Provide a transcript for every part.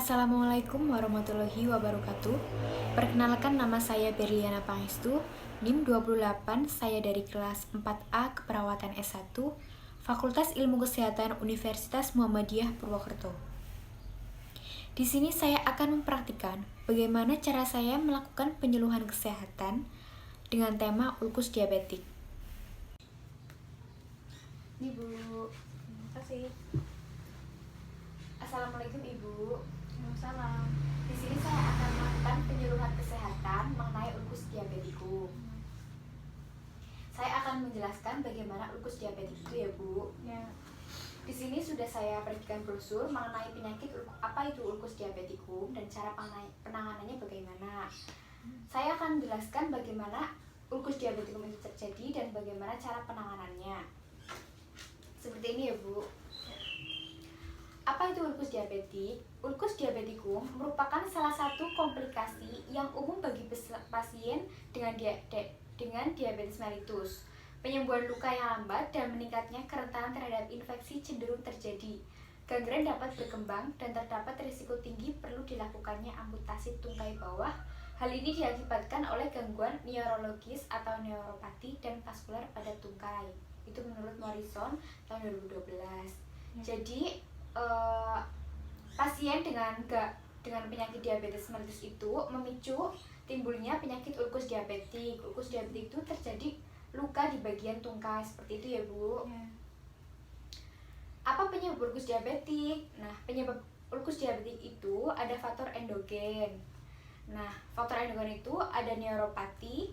Assalamualaikum warahmatullahi wabarakatuh. Perkenalkan, nama saya Berliana Pangestu, NIM 28, saya dari kelas 4A Keperawatan S1, Fakultas Ilmu Kesehatan Universitas Muhammadiyah Purwokerto. Di sini saya akan mempraktikkan bagaimana cara saya melakukan penyuluhan kesehatan dengan tema ulkus diabetik. Ini Bu. Terima kasih. Assalamualaikum Ibu. Salam. Di sini saya akan melakukan penyuluhan kesehatan mengenai ulkus diabetikum. Saya akan menjelaskan bagaimana ulkus diabetik itu ya Bu. Ya. Di sini sudah saya berikan brosur mengenai penyakit apa itu ulkus diabetikum dan cara penanganannya bagaimana. Saya akan menjelaskan bagaimana ulkus diabetikum itu terjadi dan bagaimana cara penanganannya. Seperti ini ya Bu. Apa itu ulkus diabetik? Ulkus diabetikum merupakan salah satu komplikasi yang umum bagi pasien dengan diabetes mellitus. Penyembuhan luka yang lambat dan meningkatnya kerentanan terhadap infeksi cenderung terjadi. Gangren dapat berkembang dan terdapat risiko tinggi perlu dilakukannya amputasi tungkai bawah. Hal ini diakibatkan oleh gangguan neurologis atau neuropati dan vaskular pada tungkai. Itu menurut Morrison tahun 2012. Jadi pasien dengan penyakit diabetes mellitus itu memicu timbulnya penyakit ulkus diabetik. Ulkus diabetik itu terjadi luka di bagian tungkai seperti itu ya Bu. Ya. Apa penyebab ulkus diabetik? Nah, penyebab ulkus diabetik itu ada faktor endogen. Nah, faktor endogen itu ada neuropati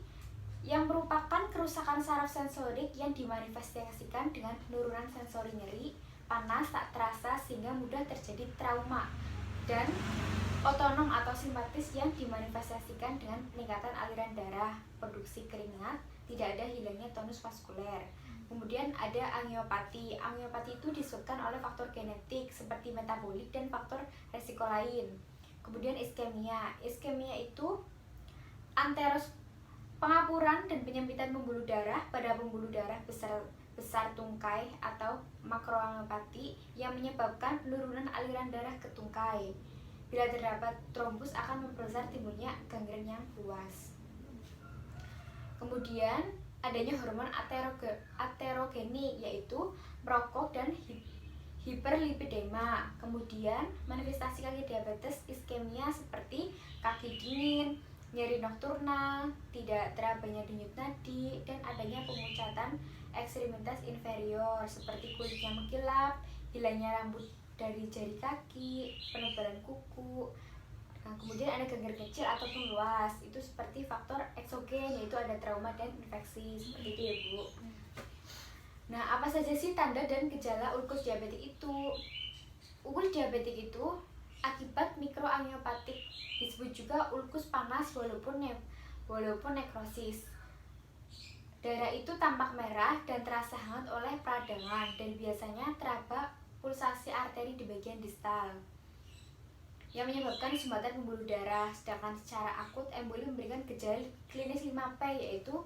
yang merupakan kerusakan saraf sensorik yang dimanifestasikan dengan penurunan sensori nyeri, panas tak terasa sehingga mudah terjadi trauma, dan otonom atau simpatis yang dimanifestasikan dengan peningkatan aliran darah, produksi keringat, tidak ada hilangnya tonus vaskuler. Kemudian ada angiopati. Angiopati itu disebabkan oleh faktor genetik seperti metabolik dan faktor resiko lain. Kemudian iskemia. Iskemia itu pengapuran dan penyempitan pembuluh darah pada pembuluh darah besar tungkai atau makroangiopati yang menyebabkan penurunan aliran darah ke tungkai. Bila terdapat trombus akan memperbesar timbulnya gangren yang luas. Kemudian adanya hormon aterogenik yaitu merokok dan hiperlipidema. Kemudian manifestasi kaki diabetes iskemia seperti kaki dingin, nyeri nokturnal, tidak terabanya denyut nadi, dan adanya pemucatan ekstremitas inferior seperti kulitnya mengkilap, hilangnya rambut dari jari kaki, penebalan kuku. Nah, kemudian ada gangren kecil ataupun luas, itu seperti faktor eksogen yaitu ada trauma dan infeksi seperti itu ya Bu. Nah, apa saja sih tanda dan gejala ulkus diabetik itu? Ulkus diabetik itu akibat mikroangiopatik, disebut juga ulkus panas walaupun nekrosis. Darah itu tampak merah dan terasa hangat oleh peradangan dan biasanya teraba pulsasi arteri di bagian distal yang menyebabkan sumbatan pembuluh darah. Sedangkan secara akut emboli memberikan gejala klinis 5P yaitu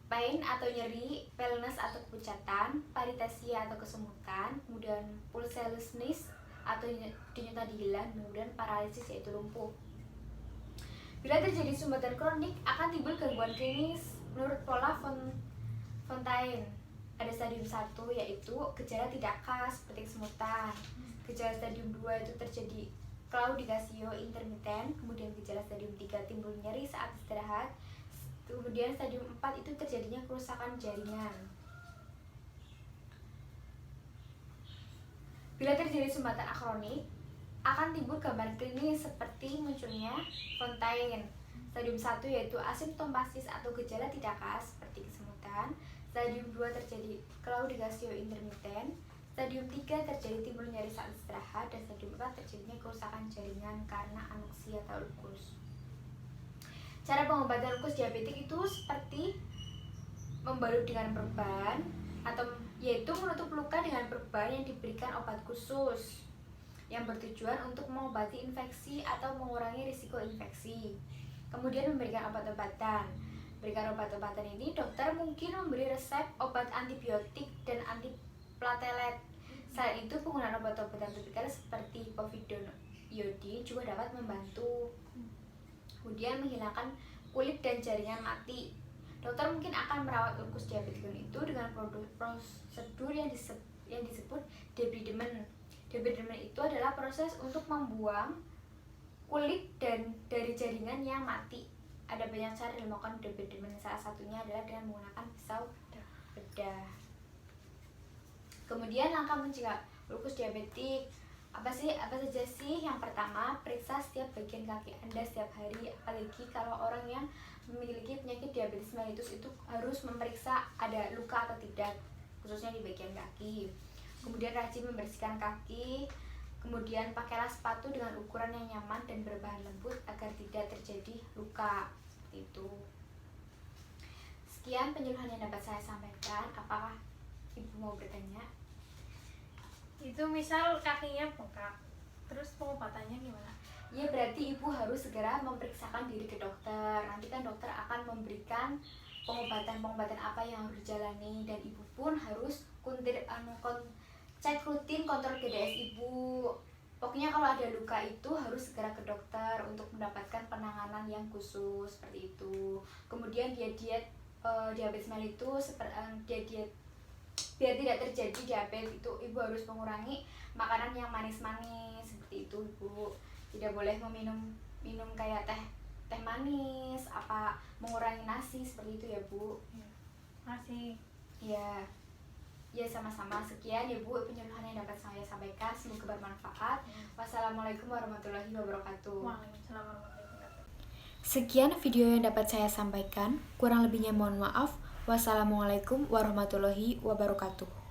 pain atau nyeri, paleness atau kepucatan, paritesia atau kesemutan, kemudian pulselessness atau denyut nadi hilang, kemudian paralisis yaitu lumpuh. Bila terjadi sumbatan kronik akan timbul gangguan klinis menurut pola Fontaine. Ada stadium 1 yaitu gejala tidak khas seperti kesemutan. Gejala stadium 2 itu terjadi claudicatio intermittent. Kemudian gejala stadium 3 timbul nyeri saat istirahat. Kemudian stadium 4 itu terjadinya kerusakan jaringan. Bila terjadi sumbatan akronik akan timbul gambaran klinis seperti munculnya Fontaine. Stadium 1 yaitu asimptomatis atau gejala tidak khas seperti kesemutan. Stadium 2 terjadi claudicatio intermittent. Stadium 3 terjadi timbul nyeri saat istirahat, dan stadium 4 terjadinya kerusakan jaringan karena anoksia atau ulkus. Cara pengobatan ulkus diabetik itu seperti membalut dengan perban yaitu menutup luka dengan perban yang diberikan obat khusus yang bertujuan untuk mengobati infeksi atau mengurangi risiko infeksi. Kemudian memberikan obat-obatan. Berikan obat-obatan ini, dokter mungkin memberi resep obat antibiotik dan antiplatelet. Selain itu, penggunaan obat-obatan topikal seperti povidone iodin juga dapat membantu. Kemudian menghilangkan kulit dan jaringan mati. Dokter mungkin akan merawat ulkus diabetikon itu dengan prosedur yang disebut debridement. Debridement itu adalah proses untuk membuang kulit dan dari jaringan yang mati. Ada banyak cara dalam melakukan debridement. Salah satunya adalah dengan menggunakan pisau bedah. Kemudian langkah mencegah ulkus diabetik apa saja sih? Yang pertama, periksa setiap bagian kaki Anda setiap hari, apalagi kalau orang yang memiliki penyakit diabetes mellitus itu harus memeriksa ada luka atau tidak, khususnya di bagian kaki. Kemudian rajin membersihkan kaki. Kemudian pakailah sepatu dengan ukuran yang nyaman dan berbahan lembut agar tidak terjadi luka. Seperti itu. Sekian penyuluhan yang dapat saya sampaikan. Apakah Ibu mau bertanya? Itu misal kakinya bengkak, terus pengobatannya gimana? Ya berarti ibu harus segera memeriksakan diri ke dokter. Nanti kan dokter akan memberikan pengobatan apa yang harus dijalani, dan ibu pun harus cek rutin kontrol GDS ibu. Pokoknya kalau ada luka itu harus segera ke dokter untuk mendapatkan penanganan yang khusus seperti itu. Kemudian diabetes mellitus diet biar tidak terjadi diabetes itu ibu harus mengurangi makanan yang manis-manis seperti itu ibu. Tidak boleh minum kayak teh manis, mengurangi nasi seperti itu ya bu. Masih. Ya sama-sama. Sekian ya bu penyuluhan yang dapat saya sampaikan, semoga bermanfaat. Wassalamualaikum warahmatullahi wabarakatuh. Waalaikumsalam warahmatullahi wabarakatuh. Sekian video yang dapat saya sampaikan, kurang lebihnya mohon maaf. Wassalamualaikum warahmatullahi wabarakatuh.